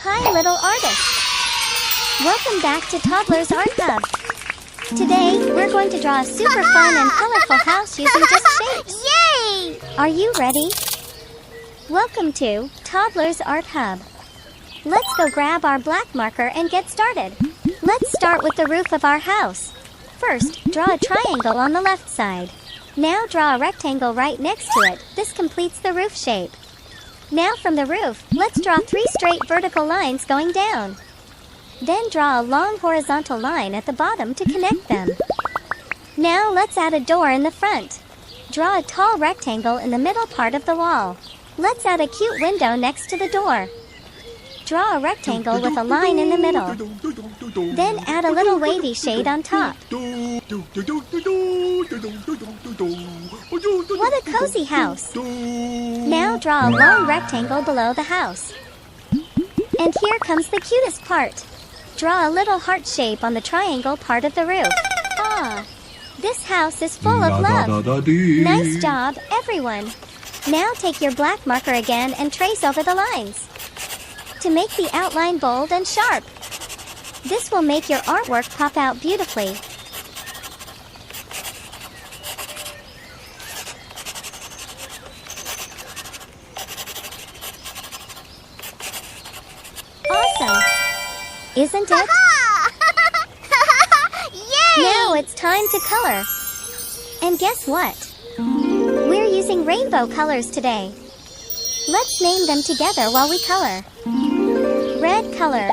Hi, little artists! Welcome back to Toddler's Art Hub. Today, we're going to draw a super fun and colorful house using just shapes. Yay! Are you ready? Welcome to Toddler's Art Hub. Let's go grab our black marker and get started. Let's start with the roof of our house. First, draw a triangle on the left side. Now draw a rectangle right next to it. This completes the roof shape. Now from the roof, let's draw 3 straight vertical lines going down. Then draw a long horizontal line at the bottom to connect them. Now let's add a door in the front. Draw a tall rectangle in the middle part of the wall. Let's add a cute window next to the door. Draw a rectangle with a line in the middle. Then add a little wavy shade on top. What a cozy house! Now draw a long rectangle below the house. And here comes the cutest part. Draw a little heart shape on the triangle part of the roof. Ah, this house is full of love. Nice job, everyone. Now take your black marker again and trace over the lines to make the outline bold and sharp. This will make your artwork pop out beautifully. Awesome! Isn't it? Yay! Now it's time to color. And guess what? We're using rainbow colors today. Let's name them together while we color. Red color,